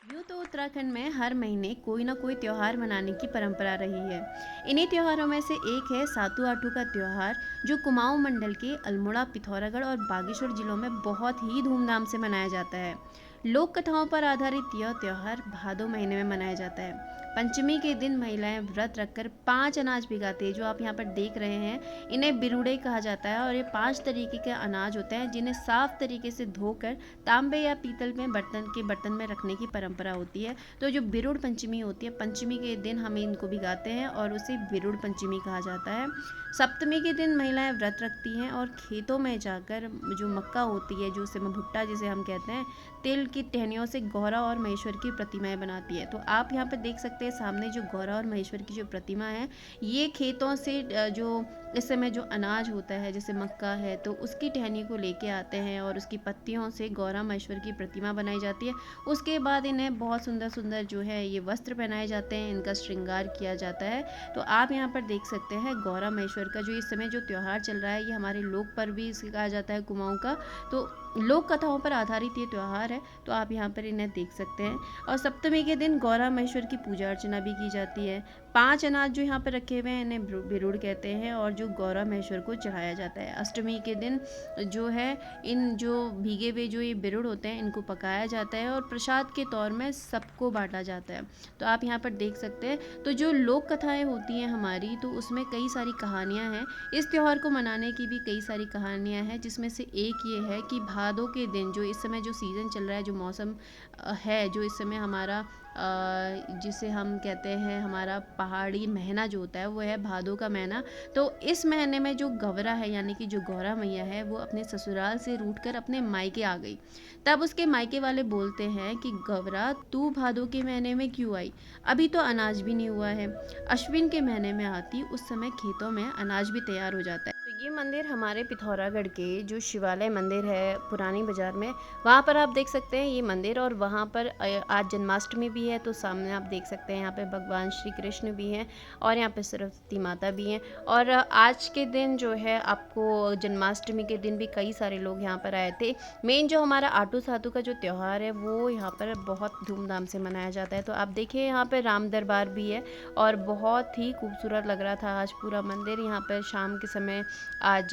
यूँ तो उत्तराखंड में हर महीने कोई ना कोई त्योहार मनाने की परंपरा रही है। इन्हीं त्योहारों में से एक है सातु आठू का त्योहार, जो कुमाऊं मंडल के अल्मोड़ा, पिथौरागढ़ और बागेश्वर जिलों में बहुत ही धूमधाम से मनाया जाता है। लोक कथाओं पर आधारित यह त्योहार भादो महीने में मनाया जाता है। पंचमी के दिन महिलाएं व्रत रखकर 5 अनाज भिगाते हैं, जो आप यहाँ पर देख रहे हैं। इन्हें बिरुड़े कहा जाता है और ये 5 तरीके के अनाज होते हैं, जिन्हें साफ तरीके से धोकर तांबे या पीतल में बर्तन में रखने की परंपरा होती है। तो जो बिरुड़ पंचमी होती है, पंचमी के दिन हम इनको भिगाते हैं और उसे बिरुड़ पंचमी कहा जाता है। सप्तमी के दिन महिलाएं व्रत रखती हैं और खेतों में जाकर जो मक्का होती है, जो सिम भुट्टा जिसे हम कहते हैं, तिल की टहनियों से गौरा और महेश्वर की प्रतिमाएं बनाती है। तो आप यहाँ पर देख सकते हैं सामने जो गौरा और महेश्वर की जो प्रतिमा है, ये खेतों से जो इस समय जो अनाज होता है, जैसे मक्का है, तो उसकी टहनी को लेके आते हैं और उसकी पत्तियों से गौरा महेश्वर की प्रतिमा बनाई जाती है। उसके बाद इन्हें बहुत सुंदर सुंदर जो है ये वस्त्र पहनाए जाते हैं, इनका श्रृंगार किया जाता है। तो आप यहाँ पर देख सकते हैं गौरा महेश्वर का जो इस समय जो त्यौहार चल रहा है, ये हमारे लोक पर्व भी इसे कहा जाता है, कुमाऊं का। तो लोक कथाओं पर आधारित ये त्यौहार है, तो आप यहाँ पर इन्हें देख सकते हैं। और सप्तमी के दिन गौरा महेश्वर की पूजा अर्चना भी की जाती है। 5 अनाज जो यहाँ पर रखे हुए हैं, इन्हें बिरुड़ कहते हैं और जो गौरा महेश्वर को चढ़ाया जाता है। अष्टमी के दिन जो है इन जो भीगे हुए जो ये बिरुड़ होते हैं, इनको पकाया जाता है और प्रसाद के तौर में सबको बांटा जाता है। तो आप यहाँ पर देख सकते हैं। तो जो लोक कथाएं होती हैं हमारी, तो उसमें कई सारी कहानियाँ हैं। इस त्यौहार को मनाने की भी कई सारी कहानियाँ हैं, जिसमें से एक ये है कि भादों के दिन, जो इस समय जो सीज़न चल रहा है, जो मौसम है, जो इस समय हमारा जिसे हम कहते हैं हमारा पहाड़ी महीना जो होता है, वो है भादों का महीना। तो इस महीने में जो गौरा है, यानी कि जो गौरा मैया है, वो अपने ससुराल से रूठ कर अपने मायके आ गई। तब उसके मायके वाले बोलते हैं कि गौरा, तू भादों के महीने में क्यों आई? अभी तो अनाज भी नहीं हुआ है। अश्विन के महीने में आती, उस समय खेतों में अनाज भी तैयार हो जाता है। तो ये मंदिर हमारे पिथौरागढ़ के जो शिवालय मंदिर है पुरानी बाजार में, वहाँ पर आप देख सकते हैं ये मंदिर। और वहाँ पर आज जन्माष्टमी भी है, तो सामने आप देख सकते हैं यहाँ पे भगवान श्री कृष्ण भी हैं और यहाँ पे सरस्वती माता भी हैं। और आज के दिन जो है, आपको जन्माष्टमी के दिन भी कई सारे लोग यहाँ पर आए थे। मेन जो हमारा आटू सातू का जो त्यौहार है, वो यहाँ पर बहुत धूमधाम से मनाया जाता है। तो आप देखिए यहाँ पर राम दरबार भी है और बहुत ही खूबसूरत लग रहा था आज पूरा मंदिर। यहाँ पर शाम के समय आज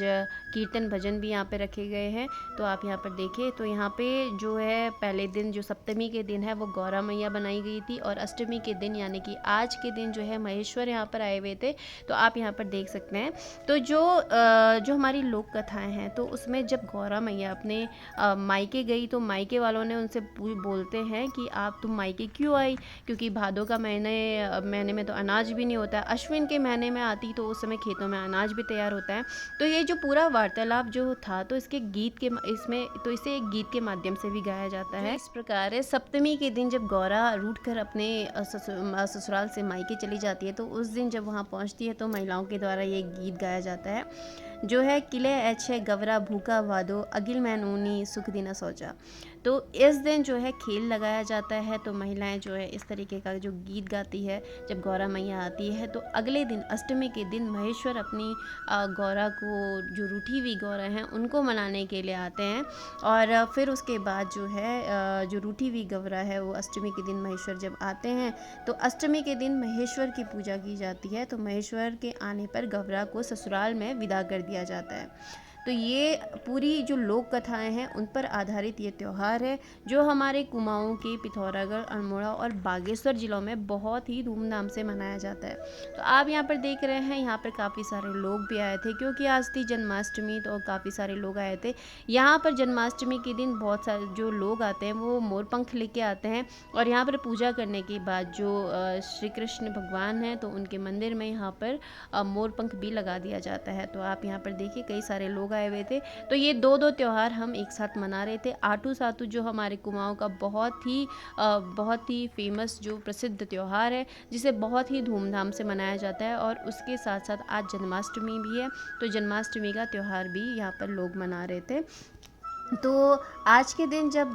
कीर्तन भजन भी यहाँ पे रखे गए हैं। तो आप यहाँ पर देखिए, तो यहाँ पे जो है पहले दिन, जो सप्तमी के दिन है, वो गौरा मैया बनाई गई थी और अष्टमी के दिन, यानी कि आज के दिन, जो है महेश्वर यहाँ पर आए हुए थे। तो आप यहाँ पर देख सकते हैं। तो जो हमारी लोक कथाएं हैं, तो उसमें जब गौरा मैया अपने मायके गई, तो मायके वालों ने उनसे बोलते हैं कि आप तुम मायके क्यों आई? क्योंकि भादों का महीने में तो अनाज भी नहीं होता है। अश्विन के महीने में आती, तो उस समय खेतों में अनाज भी तैयार होता है। तो ये जो पूरा वार्तालाप जो था, तो इसके गीत के इसमें तो इसे एक गीत के माध्यम से भी गाया जाता है। इस प्रकार है, सप्तमी के दिन जब गौरा रूठ कर अपने ससुराल से मायके चली जाती है, तो उस दिन जब वहाँ पहुँचती है, तो महिलाओं के द्वारा ये गीत गाया जाता है, जो है किले ऐछे गवरा भूखा वादो अगिल मैनूनी सुख दिना सोचा। तो इस दिन जो है खेल लगाया जाता है। तो महिलाएं जो है इस तरीके का जो गीत गाती है जब गौरा मैया आती है। तो अगले दिन, अष्टमी के दिन, महेश्वर अपनी गौरा को, जो रूठी हुई गौरा हैं, उनको मनाने के लिए आते हैं। और फिर उसके बाद जो है जो रूठी हुई गौरा है, वो अष्टमी के दिन महेश्वर जब आते हैं, तो अष्टमी के दिन महेश्वर की पूजा की जाती है। तो महेश्वर के आने पर गौरा को ससुराल में विदा कर दिया जाता है। तो ये पूरी जो लोक कथाएं हैं, उन पर आधारित ये त्यौहार है, जो हमारे कुमाऊं के पिथौरागढ़, अल्मोड़ा और बागेश्वर जिलों में बहुत ही धूमधाम से मनाया जाता है। तो आप यहाँ पर देख रहे हैं, यहाँ पर काफ़ी सारे लोग भी आए थे, क्योंकि आज थी जन्माष्टमी, तो काफ़ी सारे लोग आए थे। यहाँ पर जन्माष्टमी के दिन बहुत सारे जो लोग आते हैं, वो मोरपंख लेके आते हैं और यहाँ पर पूजा करने के बाद जो श्री कृष्ण भगवान हैं, तो उनके मंदिर में यहाँ पर मोरपंख भी लगा दिया जाता है। तो आप यहाँ पर देखिए कई सारे लोग आए हुए थे। तो ये दो त्यौहार हम एक साथ मना रहे थे। आटू सातू जो हमारे कुमाऊं का बहुत ही फेमस, जो प्रसिद्ध त्यौहार है, जिसे बहुत ही धूमधाम से मनाया जाता है। और उसके साथ साथ आज जन्माष्टमी भी है, तो जन्माष्टमी का त्यौहार भी यहाँ पर लोग मना रहे थे। तो आज के दिन जब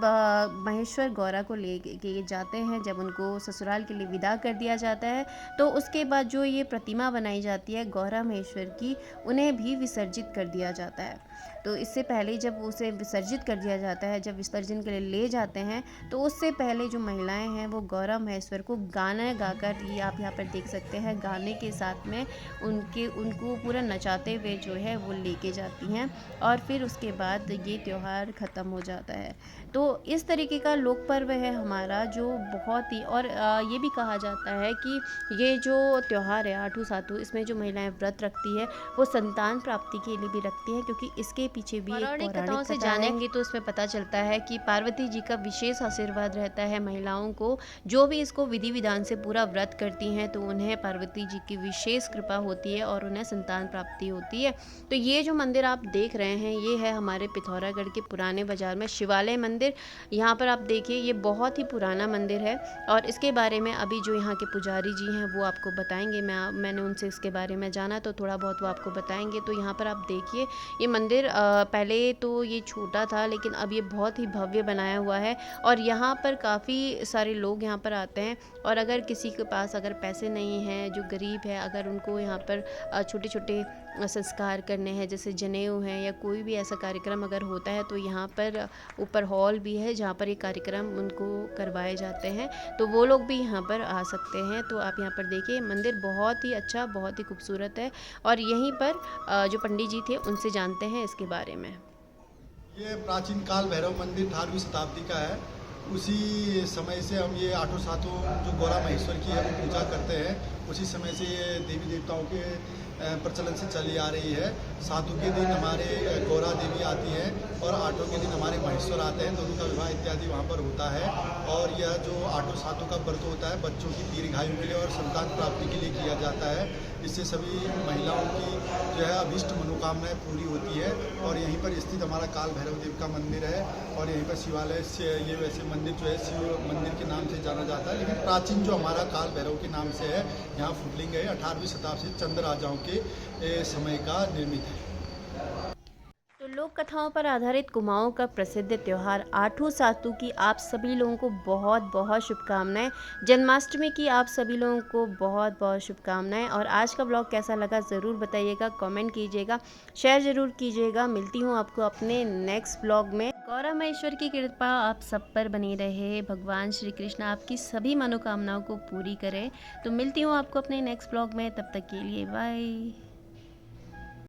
महेश्वर गौरा को ले के जाते हैं, जब उनको ससुराल के लिए विदा कर दिया जाता है, तो उसके बाद जो ये प्रतिमा बनाई जाती है गौरा महेश्वर की, उन्हें भी विसर्जित कर दिया जाता है। तो इससे पहले जब उसे विसर्जित कर दिया जाता है, जब विसर्जन के लिए ले जाते हैं, तो उससे पहले जो महिलाएं हैं वो गौरा महेश्वर को गाना गाकर, ये आप यहाँ पर देख सकते हैं, गाने के साथ में उनको पूरा नचाते हुए जो है वो लेके जाती हैं और फिर उसके बाद ये त्यौहार ख़त्म हो जाता है। तो इस तरीके का लोक पर्व है हमारा, जो बहुत ही, और ये भी कहा जाता है कि ये जो त्यौहार है आठू सातू, इसमें जो महिलाएं व्रत रखती है वो संतान प्राप्ति के लिए भी रखती हैं, क्योंकि इसके पीछे भी एक पौराणिक कथाओं से जानेंगे तो इसमें पता चलता है कि पार्वती जी का विशेष आशीर्वाद रहता है महिलाओं को। जो भी इसको विधि विधान से पूरा व्रत करती हैं तो उन्हें पार्वती जी की विशेष कृपा होती है और उन्हें संतान प्राप्ति होती है। तो ये जो मंदिर आप देख रहे हैं ये है हमारे पिथौरागढ़ के पुराने बाजार में शिवालय मंदिर। यहाँ पर आप देखिए, ये बहुत ही पुराना मंदिर है और इसके बारे में अभी जो यहाँ के पुजारी जी हैं वो आपको बताएंगे। मैंने उनसे इसके बारे में जाना तो थोड़ा बहुत वो आपको बताएंगे। तो यहाँ पर आप देखिए, ये मंदिर पहले तो ये छोटा था, लेकिन अब ये बहुत ही भव्य बनाया हुआ है और यहाँ पर काफ़ी सारे लोग यहाँ पर आते हैं। और अगर किसी के पास अगर पैसे नहीं हैं, जो गरीब है, अगर उनको यहाँ पर छोटे छोटे संस्कार करने हैं, जैसे जनेऊ हैं या कोई भी ऐसा कार्यक्रम अगर होता है, तो यहाँ पर ऊपर हॉल भी है जहाँ पर ये कार्यक्रम उनको करवाए जाते हैं, तो वो लोग भी यहाँ पर आ सकते हैं। तो आप यहाँ पर देखिए, मंदिर बहुत ही अच्छा, बहुत ही खूबसूरत है और यहीं पर जो पंडित जी थे उनसे जानते हैं इसके बारे में। ये प्राचीन काल भैरव मंदिर 18वीं शताब्दी का है। उसी समय से हम ये आठों सातों जो गौरा महेश्वर की है वो पूजा करते हैं। उसी समय से ये देवी देवताओं के प्रचलन से चली आ रही है। सातों के दिन हमारे गौरा देवी आती है और आठों के दिन हमारे महेश्वर आते हैं, दोनों का विवाह इत्यादि वहाँ पर होता है। और यह जो आठों सातों का व्रत होता है बच्चों की दीर्घायु के लिए और संतान प्राप्ति के लिए किया जाता है। इससे सभी महिलाओं की जो है अभीष्ट मनोकामनाएं पूरी होती है। और यहीं पर स्थित हमारा काल भैरव देव का मंदिर है और यहीं पर शिवालय से, ये वैसे मंदिर जो है शिव मंदिर के नाम से जाना जाता है, लेकिन प्राचीन जो हमारा काल भैरव के नाम से है, यहाँ फुटलिंग है, 18वीं शताब्दी से चंद राजाओं के समय का निर्मित है। तो लोक कथाओं पर आधारित कुमाऊं का प्रसिद्ध त्यौहार आठू सातू की आप सभी लोगों को बहुत बहुत शुभकामनाएं। जन्माष्टमी की आप सभी लोगों को बहुत बहुत शुभकामनाएं। और आज का ब्लॉग कैसा लगा ज़रूर बताइएगा, कमेंट कीजिएगा, शेयर ज़रूर कीजिएगा। मिलती हूँ आपको अपने नेक्स्ट ब्लॉग में। गौरा महेश्वर की कृपा आप सब पर बनी रहे, भगवान श्री कृष्ण आपकी सभी मनोकामनाओं को पूरी करे। तो मिलती हूँ आपको अपने नेक्स्ट ब्लॉग में, तब तक के लिए बाय।